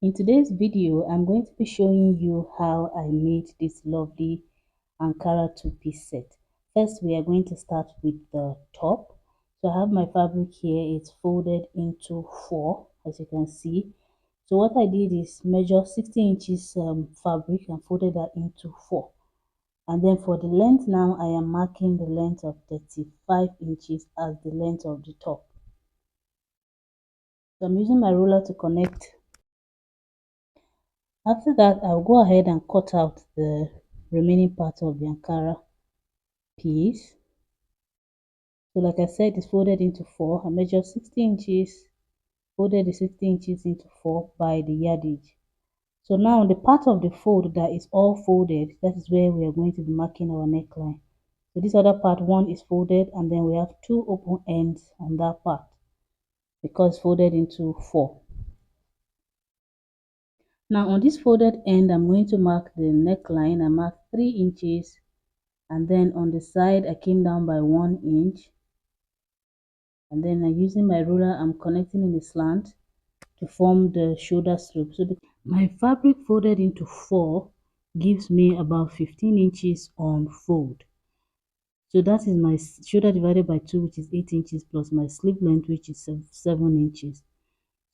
In today's video, I'm going to be showing you how I made this lovely Ankara two-piece set. First, we are going to start with the top. So I have my fabric here. It's folded into four, as you can see. So what I did is measure 60 inches fabric and folded that into four. And then for the length now, I am marking the length of 35 inches as the length of the top. So I'm using my ruler to connect. After that, I'll go ahead and cut out the remaining part of the Ankara piece. So like I said, it's folded into four. I measured 60 inches, folded the 60 inches into four by the yardage. So now the part of the fold that is all folded, that is where we are going to be marking our neckline. So this other part, one is folded, and then we have two open ends on that part because folded into four. Now on this folded end, I'm going to mark the neckline. I marked 3 inches, and then on the side I came down by 1 inch, and then using my ruler I'm connecting in a slant to form the shoulder slope. So my fabric folded into four gives me about 15 inches on fold. So that is my shoulder divided by 2, which is 8 inches, plus my sleeve length, which is 7 inches.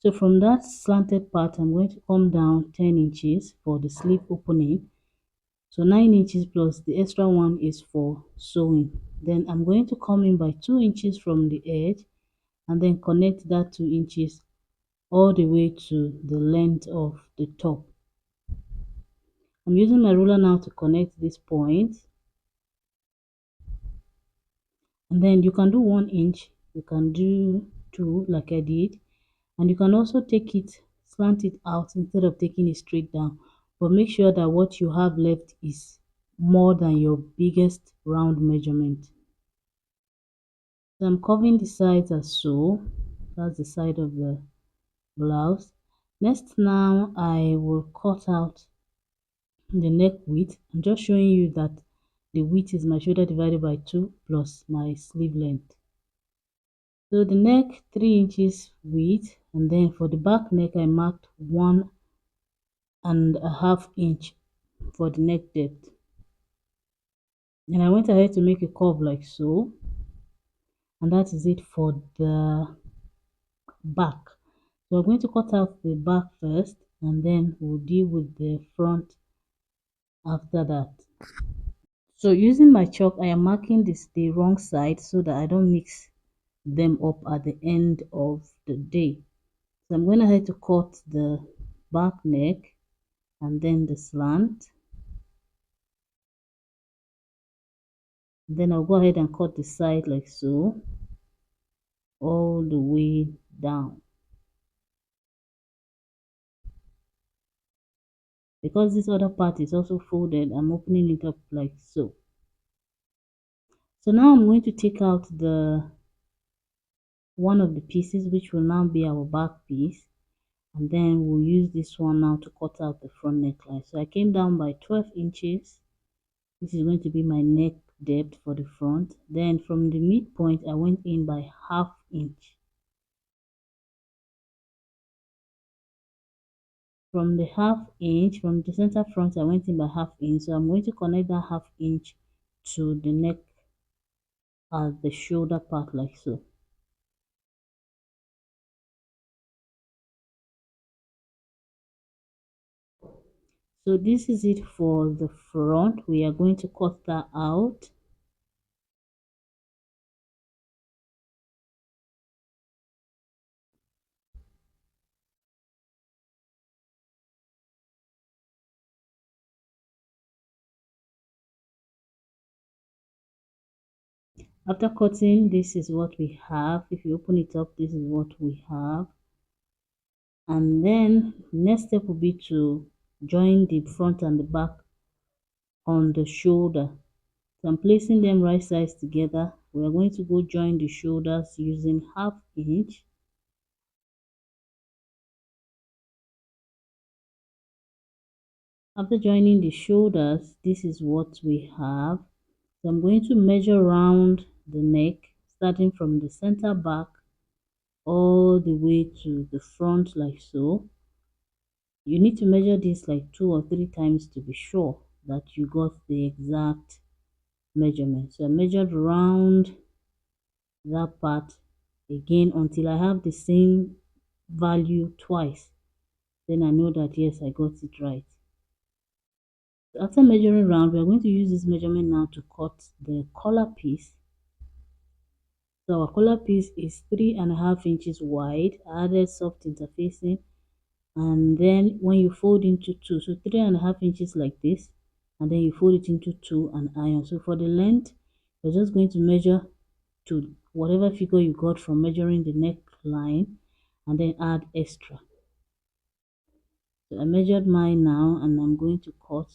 So from that slanted part, I'm going to come down 10 inches for the sleeve opening. So 9 inches plus the extra one is for sewing. Then I'm going to come in by 2 inches from the edge and then connect that 2 inches all the way to the length of the top. I'm using my ruler now to connect this point. And then you can do 1 inch, you can do 2 like I did, and you can also take it, slant it out instead of taking it straight down. But make sure that what you have left is more than your biggest round measurement. So I'm covering the sides as so. That's the side of the blouse. Next, now I will cut out the neck width. I'm just showing you that the width is my shoulder divided by 2 plus my sleeve length. So the neck 3 inches width, and then for the back neck I marked 1.5 inch for the neck depth. And I went ahead to make a curve like so, and that is it for the back. So I'm going to cut out the back first, and then we'll deal with the front after that. So using my chalk, I am marking this the wrong side so that I don't mix them up at the end of the day. So I'm going ahead to cut the back neck and then the slant. Then I'll go ahead and cut the side like so, all the way down. Because this other part is also folded, I'm opening it up like so. So now I'm going to take out the one of the pieces, which will now be our back piece, and then we'll use this one now to cut out the front neckline. So I came down by 12 inches. This is going to be my neck depth for the front. Then from the midpoint I went in by ½ inch. From the ½ inch, from the center front I went in by ½ inch. So I'm going to connect that ½ inch to the neck at the shoulder part like so. So this is it for the front. We are going to cut that out. After cutting, this is what we have. If you open it up, this is what we have. And then next step will be to join the front and the back on the shoulder. So I'm placing them right sides together. We are going to go join the shoulders using ½ inch. After joining the shoulders, this is what we have. So I'm going to measure around the neck, starting from the center back all the way to the front like so. You need to measure this like 2 or 3 times to be sure that you got the exact measurement. So I measured around that part again until I have the same value twice. Then I know that yes, I got it right. So after measuring round, we are going to use this measurement now to cut the collar piece. So our collar piece is 3.5 inches wide. I added soft interfacing, and then when you fold into two, so 3.5 inches like this, and then you fold it into two and iron. So for the length, you're just going to measure to whatever figure you got from measuring the neckline, and then add extra. So I measured mine now, and I'm going to cut.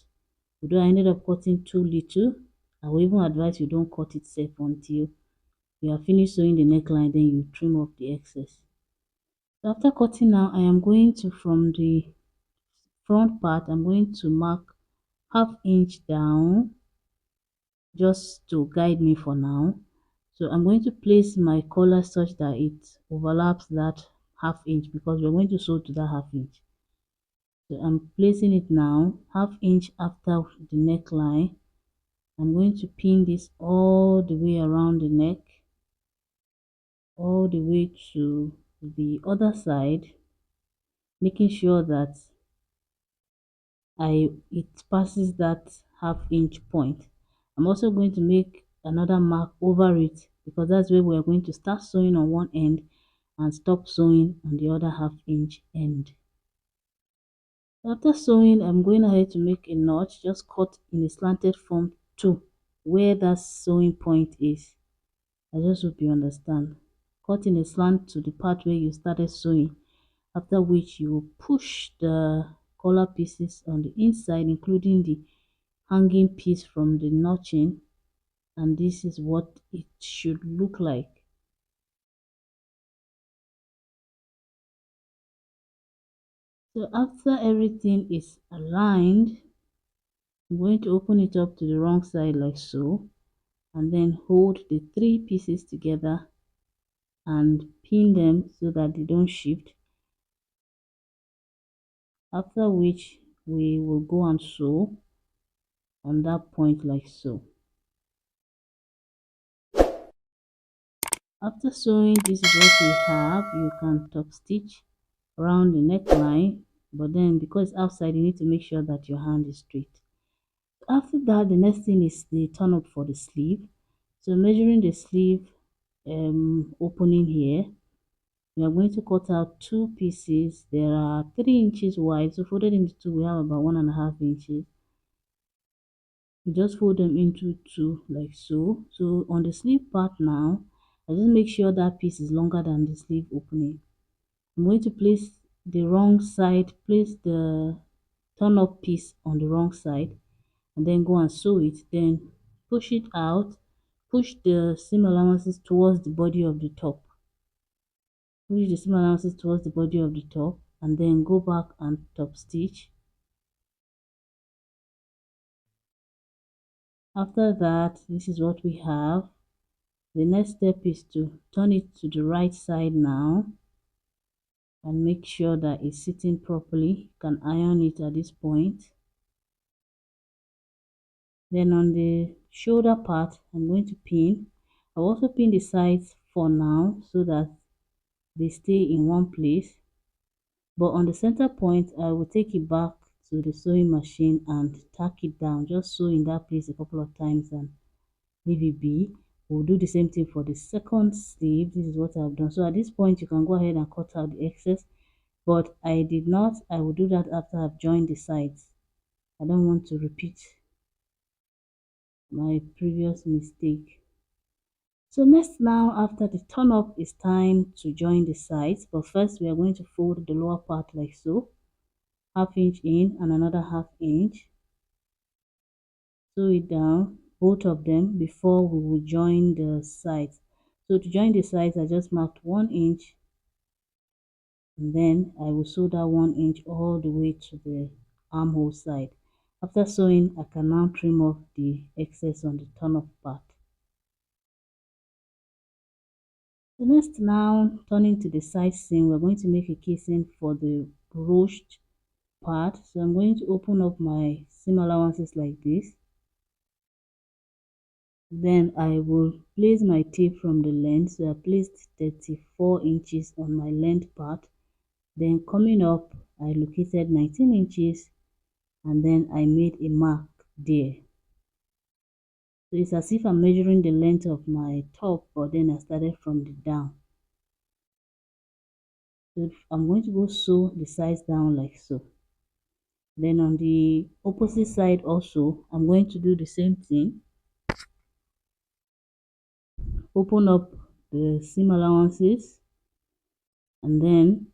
Although I ended up cutting too little, I will even advise you don't cut it safe until you are finished sewing the neckline, then you trim off the excess. So after cutting now, I am going to, from the front part, I'm going to mark 1/2 inch down just to guide me for now. So I'm going to place my collar such that it overlaps that 1/2 inch, because we're going to sew to that 1/2 inch. So I'm placing it now 1/2 inch after the neckline. I'm going to pin this all the way around the neck, all the way to the other side, making sure that it passes that 1/2 inch point. I'm also going to make another mark over it, because that's where we're going to start sewing on one end and stop sewing on the other 1/2 inch end. After sewing, I'm going ahead to make a notch, just cut in a slanted form to where that sewing point is. I just hope you understand. Cut in a slant to the part where you started sewing, after which you will push the collar pieces on the inside, including the hanging piece from the notching, and this is what it should look like. So after everything is aligned, I'm going to open it up to the wrong side like so, and then hold the 3 pieces together and pin them so that they don't shift, after which we will go and sew on that point like so. After sewing, this is what we have. You can top stitch around the neckline, but then because it's outside, you need to make sure that your hand is straight. After that, the next thing is the turn up for the sleeve. So measuring the sleeve opening here, we are going to cut out 2 pieces. There are 3 inches wide, so folded into two, we have about 1.5 inches. You just fold them into two like so. So on the sleeve part now, I just make sure that piece is longer than the sleeve opening. I'm going to place the wrong side, place the turn up piece on the wrong side, and then go and sew it. Then push it out, push the seam allowances towards the body of the top. Push the seam allowances towards the body of the top, and then go back and top stitch. After that, this is what we have. The next step is to turn it to the right side now and make sure that it's sitting properly. You can iron it at this point. Then on the shoulder part, I'm going to pin. I'll also pin the sides for now so that they stay in one place. But on the center point, I will take it back to the sewing machine and tack it down. Just sew in that place a couple of times and leave it be. We'll do the same thing for the second sleeve. This is what I've done. So at this point, you can go ahead and cut out the excess, but I did not. I will do that after I've joined the sides. I don't want to repeat my previous mistake. So next, now after the turn up, it's time to join the sides, but first we are going to fold the lower part like so, 1/2 inch in and another 1/2 inch. Sew it down, both of them, before we will join the sides. So to join the sides, I just marked 1 inch, and then I will sew that 1 inch all the way to the armhole side. After sewing, I can now trim off the excess on the turn up part. The next, now turning to the side seam, we're going to make a casing for the ruched part. So I'm going to open up my seam allowances like this. Then I will place my tape from the length. So I placed 34 inches on my length part. Then coming up, I located 19 inches and then I made a mark there. So it's as if I'm measuring the length of my top, but then I started from the down. So I'm going to go sew the sides down like so. Then on the opposite side also, I'm going to do the same thing. Open up the seam allowances and then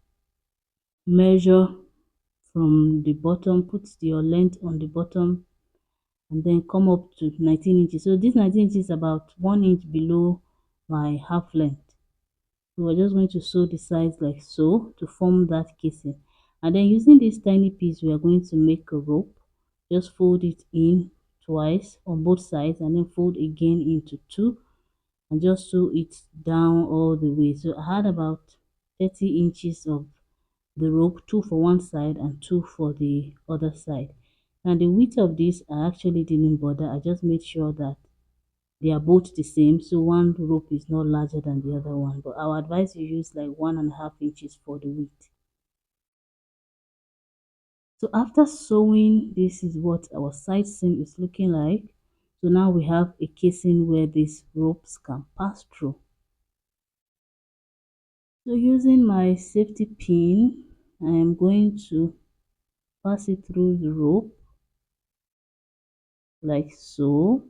measure from the bottom, put your length on the bottom and then come up to 19 inches. So this 19 inches is about 1 inch below my half length. So we're just going to sew the sides like so to form that casing. And then using this tiny piece, we are going to make a rope. Just fold it in twice on both sides and then fold again into two and just sew it down all the way. So I had about 30 inches of the rope, two for one side and two for the other side. And the width of this I actually didn't bother. I just made sure that they are both the same, so one rope is not larger than the other one, but I would advise you use like 1.5 inches for the width. So after sewing, this is what our side seam is looking like. So now we have a casing where these ropes can pass through. So using my safety pin, I am going to pass it through the rope like so,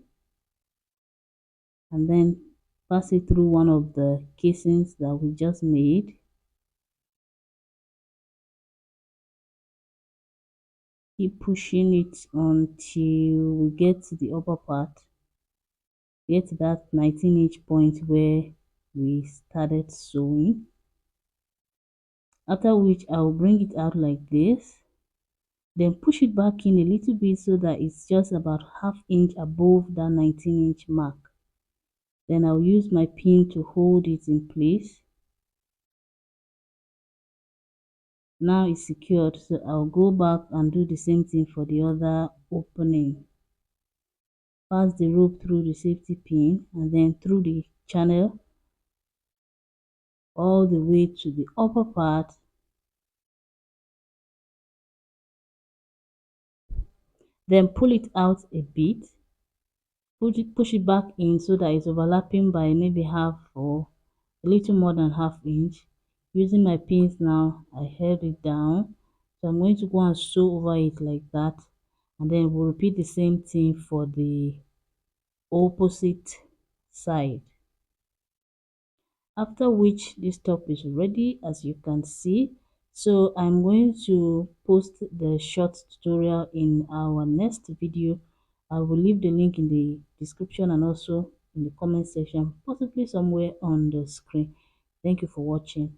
and then pass it through one of the casings that we just made. Keep pushing it until we get to the upper part, get to that 19-inch point where we started sewing, after which I'll bring it out like this, then push it back in a little bit so that it's just about ½ inch above that 19-inch mark. Then I'll use my pin to hold it in place. Now it's secured, so I'll go back and do the same thing for the other opening. Pass the rope through the safety pin and then through the channel all the way to the upper part. Then pull it out a bit, push it back in so that it's overlapping by maybe half or a little more than ½ inch. Using my pins now, I held it down, so I'm going to go and sew over it like that, and then we'll repeat the same thing for the opposite side. After which this top is ready, as you can see. So I'm going to post the short tutorial in our next video. I will leave the link in the description and also in the comment section, possibly somewhere on the screen. Thank you for watching.